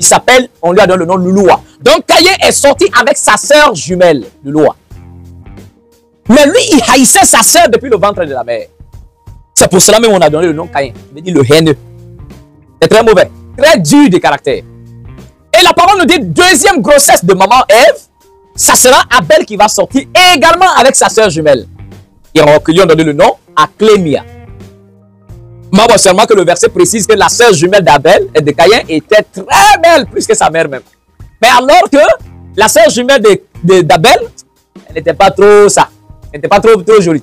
Il s'appelle, on lui a donné le nom Louloua. Donc, Caïn est sorti avec sa sœur jumelle, Louloua. Mais lui, il haïssait sa sœur depuis le ventre de la mère. C'est pour cela même qu'on a donné le nom Caïn. Il veut dire le haineux. C'est très mauvais, très dur de caractère. Et la parole nous dit, deuxième grossesse de maman Ève, ça sera Abel qui va sortir également avec sa sœur jumelle. Et on lui a donné le nom Aklémia. Mais bon, seulement que le verset précise que la sœur jumelle d'Abel et de Caïn était très belle, plus que sa mère même. Mais alors que la sœur jumelle d'Abel, elle n'était pas trop ça. Elle n'était pas trop jolie.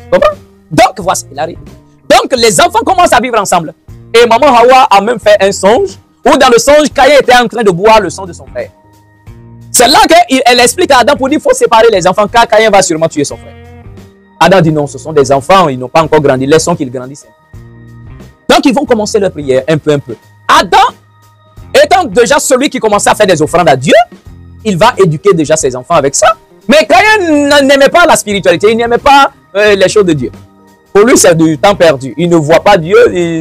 Comment? Donc, voici, il arrive. Donc, les enfants commencent à vivre ensemble. Et maman Hawa a même fait un songe, où dans le songe, Caïn était en train de boire le sang de son frère. C'est là qu'elle explique à Adam pour dire qu'il faut séparer les enfants, car Caïn va sûrement tuer son frère. Adam dit non, ce sont des enfants, ils n'ont pas encore grandi, laissons qu'ils grandissent. Donc, ils vont commencer leur prière un peu. Adam, étant déjà celui qui commençait à faire des offrandes à Dieu, il va éduquer déjà ses enfants avec ça. Mais Caïn n'aimait pas la spiritualité, il n'aimait pas les choses de Dieu. Pour lui, c'est du temps perdu. Il ne voit pas Dieu,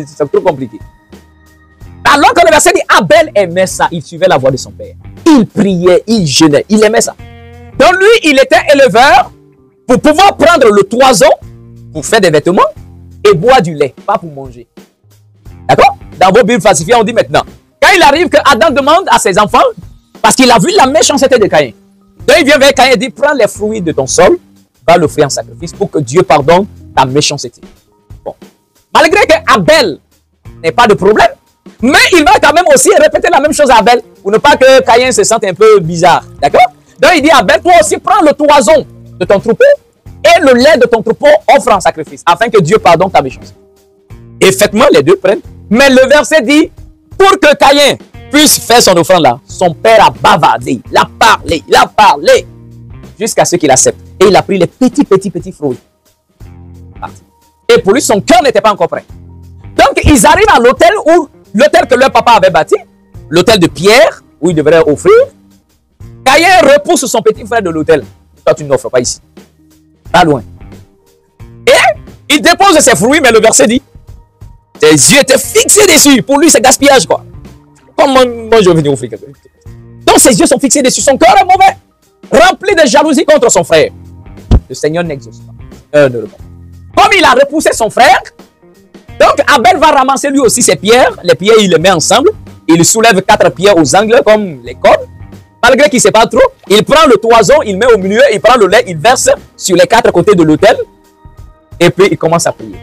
c'est trop compliqué. Alors que le verset dit, Abel aimait ça, il suivait la voix de son père. Il priait, il jeûnait, il aimait ça. Donc lui, il était éleveur pour pouvoir prendre le toison pour faire des vêtements et boire du lait, pas pour manger. D'accord? Dans vos Bibles falsifiées, on dit maintenant, quand il arrive que Adam demande à ses enfants, parce qu'il a vu la méchanceté de Caïn. Donc il vient vers Caïn et dit, prends les fruits de ton sol, va l'offrir en sacrifice pour que Dieu pardonne ta méchanceté. Bon. Malgré que Abel n'ait pas de problème, mais il va quand même aussi répéter la même chose à Abel, pour ne pas que Caïn se sente un peu bizarre. D'accord? Donc il dit à Abel, toi aussi prends le toison de ton troupeau et le lait de ton troupeau, offre en sacrifice, afin que Dieu pardonne ta méchanceté. Effectivement, les deux prennent. Mais le verset dit, pour que Caïn puisse faire son offrande là, son père a bavardé, il a parlé, jusqu'à ce qu'il accepte. Et il a pris les petits fruits. Et pour lui, son cœur n'était pas encore prêt. Donc, ils arrivent à l'autel que leur papa avait bâti, l'autel de pierre, où il devrait offrir. Caïn repousse son petit frère de l'autel. Toi, tu n'offres pas ici. Pas loin. Et il dépose ses fruits, mais le verset dit, ses yeux étaient fixés dessus. Pour lui, c'est gaspillage, quoi. Comment moi je vais venir offrir quelque chose? Donc ses yeux sont fixés dessus. Son cœur est mauvais. Rempli de jalousie contre son frère. Le Seigneur n'exauce pas. Comme il a repoussé son frère, donc Abel va ramasser lui aussi ses pierres. Les pierres, il les met ensemble. Il soulève 4 pierres aux angles comme les cordes. Malgré qu'il ne sait pas trop, il prend le toison, il met au milieu, il prend le lait, il verse sur les 4 côtés de l'autel. Et puis il commence à prier.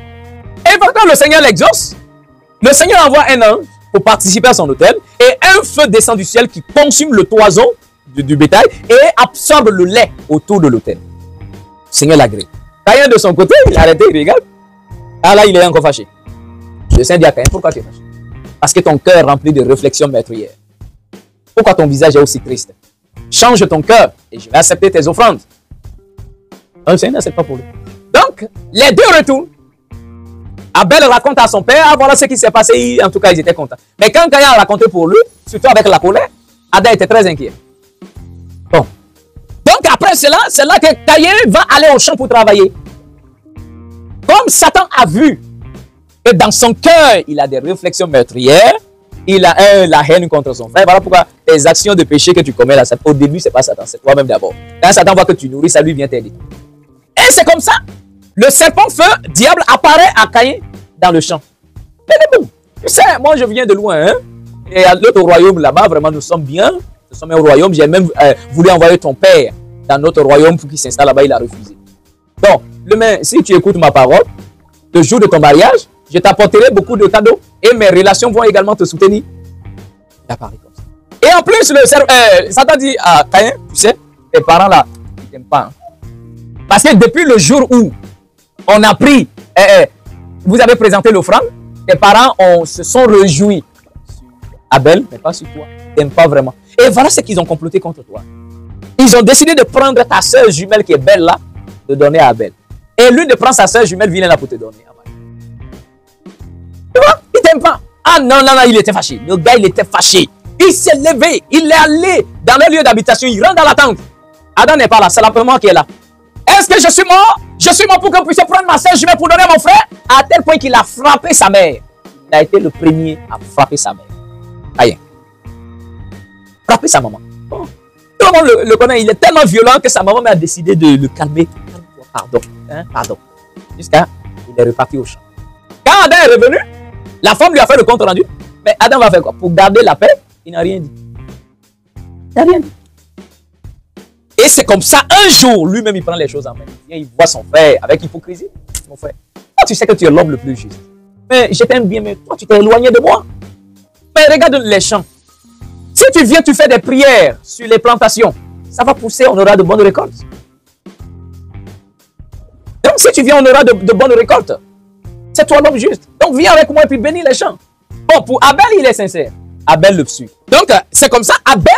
Et pourtant le Seigneur l'exauce. Le Seigneur envoie un ange pour participer à son autel et un feu descend du ciel qui consume le toison du bétail et absorbe le lait autour de l'autel. Le Seigneur l'agrée. Caïn de son côté, il a arrêté, il regarde. Ah là, il est encore fâché. Le Seigneur dit à Caïn, pourquoi tu es fâché? Parce que ton cœur est rempli de réflexions meurtrières. Pourquoi ton visage est aussi triste? Change ton cœur et je vais accepter tes offrandes. Non, le Seigneur n'accepte pas pour lui. Donc, les deux retournent. Abel raconte à son père, ah, voilà ce qui s'est passé, en tout cas ils étaient contents. Mais quand Caïn a raconté pour lui, surtout avec la colère, Adam était très inquiet. Bon. Donc après cela, c'est là que Caïn va aller au champ pour travailler. Comme Satan a vu que dans son cœur, il a des réflexions meurtrières, il a la haine contre son frère. Voilà pourquoi les actions de péché que tu commets là, au début, c'est pas Satan, c'est toi-même d'abord. Quand Satan voit que tu nourris, ça lui vient t'aider. Et c'est comme ça. Le serpent feu, diable, apparaît à Caïn dans le champ. Et bon, tu sais, moi je viens de loin, hein? Et à l'autre royaume là-bas, vraiment nous sommes bien. Nous sommes un royaume. J'ai même voulu envoyer ton père dans notre royaume pour qu'il s'installe là-bas, il a refusé. Donc, si tu écoutes ma parole, le jour de ton mariage, je t'apporterai beaucoup de cadeaux et mes relations vont également te soutenir. Il a parlé comme ça. Et en plus, Satan dit à Caïn, tu sais, tes parents là, ils ne t'aiment pas. Hein? Parce que depuis le jour où on a pris, vous avez présenté l'offrande, tes parents se sont réjouis sur Abel, mais pas sur toi. Ils t'aiment pas vraiment. Et voilà ce qu'ils ont comploté contre toi. Ils ont décidé de prendre ta soeur jumelle qui est belle là, de donner à Abel. Et lui de prendre sa soeur jumelle vilaine là pour te donner. Tu vois, il t'aime pas. Ah non, il était fâché. Le gars, il était fâché. Il s'est levé, il est allé dans le lieu d'habitation, il rentre dans la tente. Adam n'est pas là, c'est la première qui est là. Est-ce que je suis mort? Je suis mort pour que vous puissiez prendre ma soeur jumelle pour donner à mon frère? À tel point qu'il a frappé sa mère. Il a été le premier à frapper sa mère. Rien. Frapper sa maman. Oh. Tout le monde le connaît, il est tellement violent que sa maman a décidé de le calmer. Pardon, hein, pardon. Jusqu'à il est reparti au champ. Quand Adam est revenu, la femme lui a fait le compte rendu. Mais Adam va faire quoi? Pour garder la paix, il n'a rien dit. Il n'a rien dit. Et c'est comme ça, un jour, lui-même, il prend les choses en main. Il voit son frère avec hypocrisie. Mon frère, toi, tu sais que tu es l'homme le plus juste. Mais je t'aime bien, mais toi, tu t'es éloigné de moi. Mais regarde les champs. Si tu viens, tu fais des prières sur les plantations, ça va pousser, on aura de bonnes récoltes. Donc, si tu viens, on aura de bonnes récoltes. C'est toi l'homme juste. Donc, viens avec moi et puis bénis les champs. Bon, pour Abel, il est sincère. Abel le suit. Donc, c'est comme ça, Abel,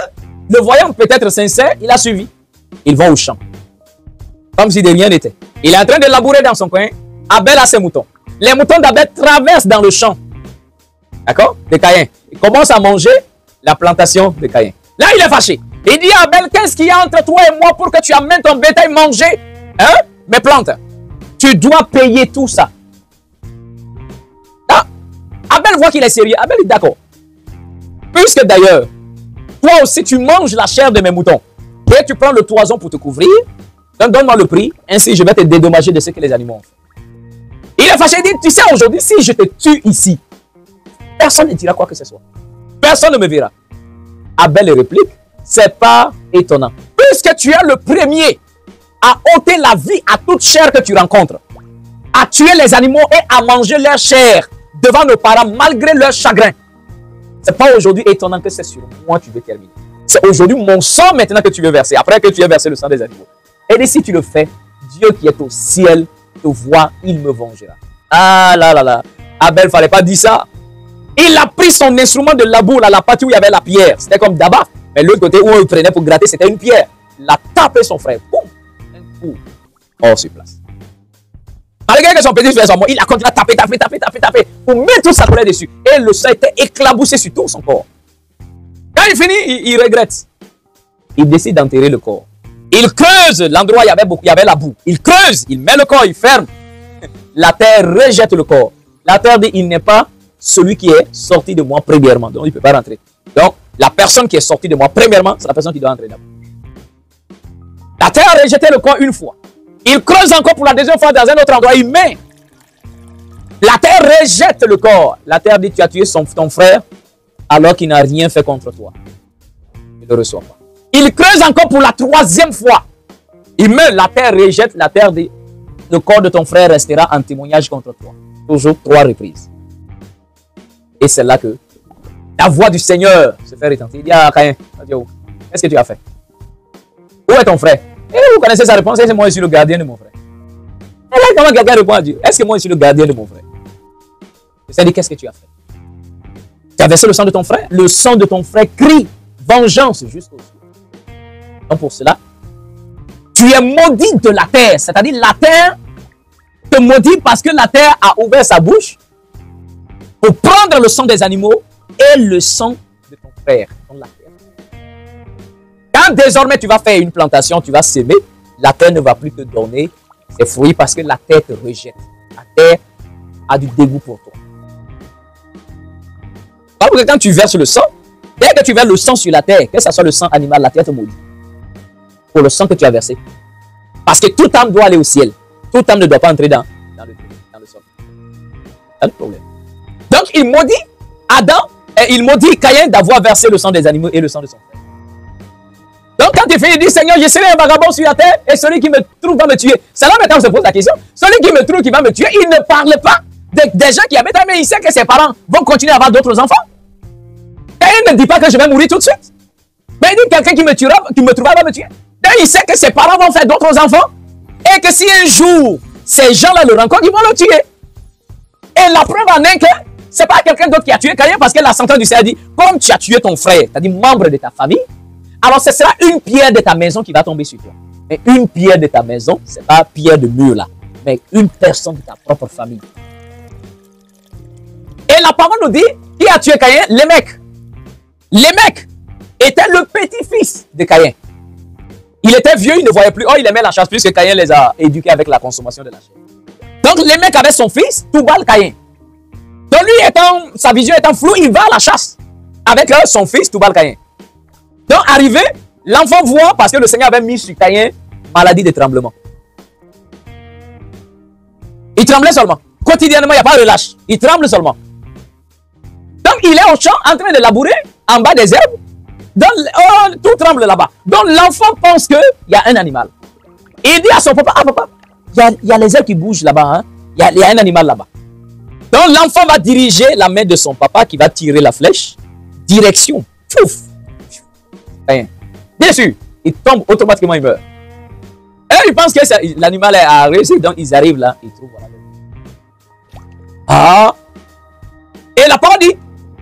le voyant peut-être sincère, il a suivi. Ils vont au champ. Comme si de rien n'était. Il est en train de labourer dans son coin. Abel a ses moutons. Les moutons d'Abel traversent dans le champ. D'accord? De Caïn. Il commence à manger la plantation de Caïn. Là, il est fâché. Il dit à Abel, qu'est-ce qu'il y a entre toi et moi pour que tu amènes ton bétail manger mes plantes? Tu dois payer tout ça. Là, Abel voit qu'il est sérieux. Abel est d'accord. Puisque d'ailleurs, toi aussi, tu manges la chair de mes moutons. Et tu prends le toison pour te couvrir. Donc, donne-moi le prix. Ainsi, je vais te dédommager de ce que les animaux ont fait. est fâché, il dit, tu sais, aujourd'hui, si je te tue ici, personne ne dira quoi que ce soit. Personne ne me verra. Abel réplique, c'est pas étonnant. Puisque tu es le premier à ôter la vie à toute chair que tu rencontres, à tuer les animaux et à manger leur chair devant nos parents malgré leur chagrin. C'est pas aujourd'hui étonnant que c'est sur moi que tu veux terminer. C'est aujourd'hui mon sang maintenant que tu veux verser, après que tu aies versé le sang des animaux. Et si tu le fais, Dieu qui est au ciel te voit, il me vengera. Ah là là là, Abel, fallait pas dire ça. Il a pris son instrument de labour, là, la partie où il y avait la pierre. C'était comme d'abord. Mais l'autre côté où il prenait pour gratter, c'était une pierre. Il a tapé son frère. Boum, un coup. Hors sur place. Malgré que son petit frère soit mort, il a continué à taper pour mettre toute sa colère dessus. Et le sang était éclaboussé sur tout son corps. Quand il finit, il regrette. Il décide d'enterrer le corps. Il creuse l'endroit où il y avait la boue. Il creuse, il met le corps, il ferme. La terre rejette le corps. La terre dit, il n'est pas celui qui est sorti de moi premièrement. Donc, il ne peut pas rentrer. Donc, la personne qui est sortie de moi premièrement, c'est la personne qui doit entrer d'abord. La terre a rejeté le corps une fois. Il creuse encore pour la deuxième fois dans un autre endroit. Il met. La terre rejette le corps. La terre dit, tu as tué ton frère alors qu'il n'a rien fait contre toi. Il ne le reçoit pas. Il creuse encore pour la troisième fois. Il meurt. La terre rejette. La terre dit, le corps de ton frère restera en témoignage contre toi. Toujours 3 reprises. Et c'est là que la voix du Seigneur se fait retenter. Il dit à Caïn, qu'est-ce que tu as fait? Où est ton frère? Et vous connaissez sa réponse, est-ce que moi je suis le gardien de mon frère? Et là, comment quelqu'un répond à Dieu? Est-ce que moi je suis le gardien de mon frère? Il s'est dit, qu'est-ce que tu as fait? Tu as versé le sang de ton frère? Le sang de ton frère crie vengeance jusqu'au ciel. Donc pour cela, tu es maudit de la terre. C'est-à-dire la terre te maudit parce que la terre a ouvert sa bouche pour prendre le sang des animaux et le sang de ton frère. Donc, la terre. Quand désormais tu vas faire une plantation, tu vas s'aimer, la terre ne va plus te donner ses fruits parce que la terre te rejette. La terre a du dégoût pour toi. Parce que quand tu verses le sang, dès que tu verses le sang sur la terre, que ce soit le sang animal, la terre te maudit. Pour le sang que tu as versé. Parce que toute âme doit aller au ciel. Toute âme ne doit pas entrer dans le sol. C'est le problème. Donc il maudit Adam et il maudit Caïn d'avoir versé le sang des animaux et le sang de son frère. Donc quand il fait, il dit, Seigneur, je serai un vagabond sur la terre et celui qui me trouve va me tuer. C'est là maintenant on se pose la question. Celui qui me trouve qui va me tuer, il ne parle pas des gens qui habitent, mais il sait que ses parents vont continuer à avoir d'autres enfants. Caïn ne dit pas que je vais mourir tout de suite. Mais il dit, quelqu'un qui me trouvera va me tuer. Donc il sait que ses parents vont faire d'autres enfants et que si un jour ces gens-là le rencontrent, ils vont le tuer. Et la preuve en est que ce n'est pas quelqu'un d'autre qui a tué Caïn parce que la sentence du Seigneur dit, comme tu as tué ton frère, c'est-à-dire membre de ta famille, alors ce sera une pierre de ta maison qui va tomber sur toi. Mais une pierre de ta maison, ce n'est pas pierre de mur là, mais une personne de ta propre famille. Et la parole nous dit, qui a tué Caïn? Lémec. Lémec était le petit-fils de Caïn. Il était vieux, il ne voyait plus. Oh, il aimait la chasse puisque Caïn les a éduqués avec la consommation de la chair. Donc Lémec avait son fils, Toubal Caïn. Donc lui, sa vision étant floue, il va à la chasse avec son fils, Toubal Caïn. Donc arrivé, l'enfant voit, parce que le Seigneur avait mis sur Caïn maladie de tremblement. Il tremblait seulement. Quotidiennement, il n'y a pas de relâche. Il tremble seulement. Donc il est au champ en train de labourer en bas des herbes. Donc, tout tremble là-bas. Donc l'enfant pense qu'il y a un animal. Il dit à son papa, ah papa, il y a les herbes qui bougent là-bas. Hein? Il y a un animal là-bas. Donc l'enfant va diriger la main de son papa qui va tirer la flèche. Direction. Tchouf. Rien. Bien sûr, il tombe automatiquement, il meurt. Et ils pensent que l'animal a réussi. Donc ils arrivent là, ils trouvent. Voilà. Ah. Et la parole dit,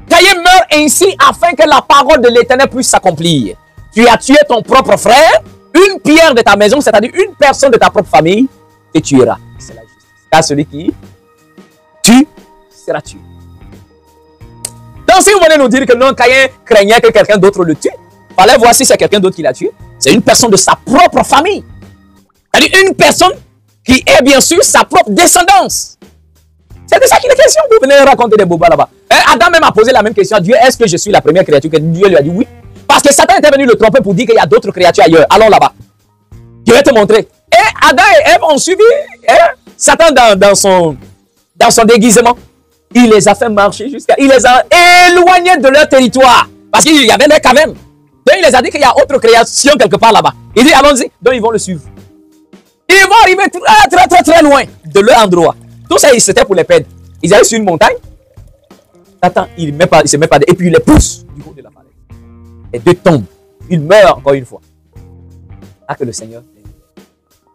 Caïn meurt ainsi afin que la parole de l'Éternel puisse s'accomplir. Tu as tué ton propre frère, une pierre de ta maison, c'est-à-dire une personne de ta propre famille, te tuera. C'est la justice. Car celui qui tue sera tué. Donc si vous voulez nous dire que non, Caïn craignait que quelqu'un d'autre le tue, il fallait voir si c'est quelqu'un d'autre qui l'a tué. C'est une personne de sa propre famille. C'est-à-dire une personne qui est bien sûr sa propre descendance. C'est de ça qu'il est question. Vous venez raconter des bobas là-bas. Adam même a posé la même question à Dieu. Est-ce que je suis la première créature? Que Dieu lui a dit oui. Parce que Satan était venu le tromper pour dire qu'il y a d'autres créatures ailleurs. Allons là-bas. Je vais te montrer. Et Adam et Ève ont suivi Satan dans son dans son déguisement. Il les a fait marcher jusqu'à... Il les a éloignés de leur territoire. Parce qu'il y avait des cavernes. Donc, il les a dit qu'il y a autre création quelque part là-bas. Il dit, allons-y. Donc, ils vont le suivre. Ils vont arriver très loin de leur endroit. Tout ça, c'était pour les perdre. Ils arrivent sur une montagne. Attends, il ne se met pas. Et puis, il les pousse du haut de la falaise. Les deux tombent. Ils meurent encore une fois. Là que le Seigneur...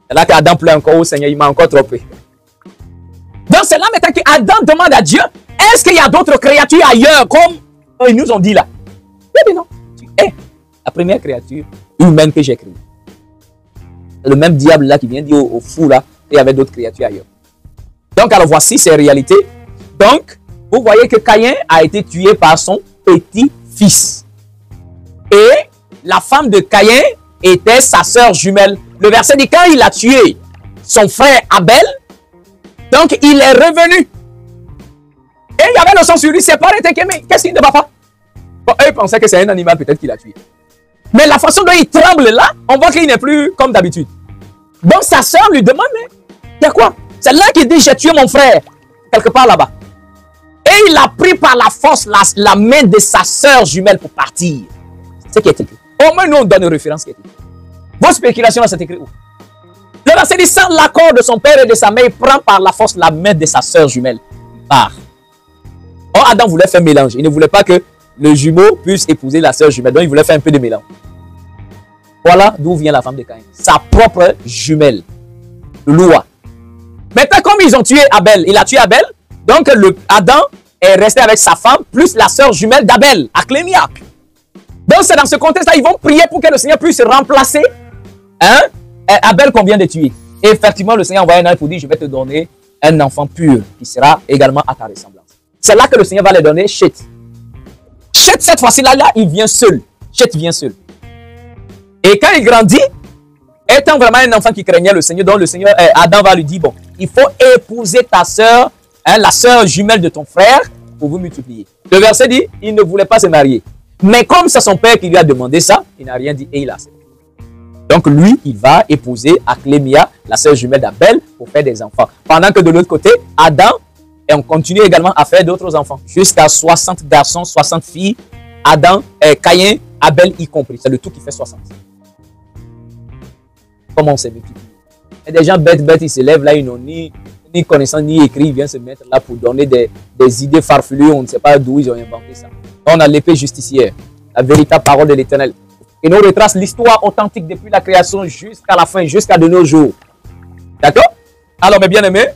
C'est là qu'Adam pleure encore au Seigneur. Il m'a encore trompé. Donc, c'est là maintenant qu'Adam demande à Dieu, est-ce qu'il y a d'autres créatures ailleurs, comme ils nous ont dit là? Il dit non. Tu es la première créature humaine que j'ai créée. Le même diable là qui vient dire au fou là, il y avait d'autres créatures ailleurs. Donc, alors voici ces réalités. Donc, vous voyez que Caïn a été tué par son petit-fils. Et la femme de Caïn était sa sœur jumelle. Le verset dit, quand il a tué son frère Abel, donc il est revenu. Et il y avait le sang sur lui, ses parents étaient mais qu'est-ce qu'il ne va pas? Bon, eux pensaient que c'est un animal peut-être qu'il a tué. Mais la façon dont il tremble là, on voit qu'il n'est plus comme d'habitude. Donc sa sœur lui demande, mais il y a quoi? C'est là qu'il dit, j'ai tué mon frère, quelque part là-bas. Et il a pris par la force la main de sa sœur jumelle pour partir. C'est ce qui est écrit. Au moins, nous, on donne une référence qui est écrite. Vos spéculations, là, c'est écrit où? Le verset dit, sans l'accord de son père et de sa mère, il prend par la force la main de sa sœur jumelle. Il part. Or, Adam voulait faire mélange. Il ne voulait pas que le jumeau puisse épouser la sœur jumelle. Donc, il voulait faire un peu de mélange. Voilà d'où vient la femme de Caïn. Sa propre jumelle. Loi. Maintenant, comme ils ont tué Abel, il a tué Abel. Donc, Adam est resté avec sa femme, plus la sœur jumelle d'Abel, Aklémia. Donc, c'est dans ce contexte-là, ils vont prier pour que le Seigneur puisse remplacer Abel qu'on vient de tuer. Et effectivement, le Seigneur envoie un ange pour dire, je vais te donner un enfant pur qui sera également à ta ressemblance. C'est là que le Seigneur va le donner Chet. Chet, cette fois-ci-là, il vient seul. Chet vient seul. Et quand il grandit, étant vraiment un enfant qui craignait le Seigneur, donc le Seigneur, Adam va lui dire, bon, il faut épouser ta sœur, la sœur jumelle de ton frère, pour vous multiplier. Le verset dit, il ne voulait pas se marier. Mais comme c'est son père qui lui a demandé ça, il n'a rien dit et il a accepté. Donc lui, il va épouser Aklémia, la sœur jumelle d'Abel, pour faire des enfants. Pendant que de l'autre côté, Adam, et on continue également à faire d'autres enfants. Jusqu'à 60 garçons, 60 filles, Adam, Caïn, Abel y compris. C'est le tout qui fait 60. Comment on s'est multiplié? Et des gens bêtes, ils se lèvent là, ils n'ont ni connaissance, ni écrit, ils viennent se mettre là pour donner des idées farfelues, on ne sait pas d'où ils ont inventé ça. On a l'épée justicière, la véritable parole de l'Éternel. Et nous retrace l'histoire authentique depuis la création jusqu'à la fin, jusqu'à de nos jours. D'accord? Alors, mes bien-aimés,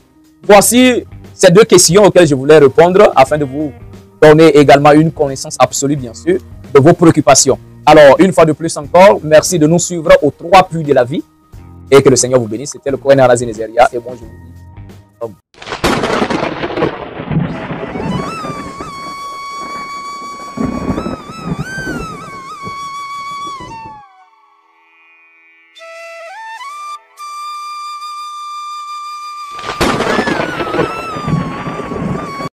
voici ces deux questions auxquelles je voulais répondre afin de vous donner également une connaissance absolue, bien sûr, de vos préoccupations. Alors, une fois de plus encore, merci de nous suivre aux 3 puits de la vie et que le Seigneur vous bénisse. C'était le Cohen Arazi Nézeria et bon, je vous dis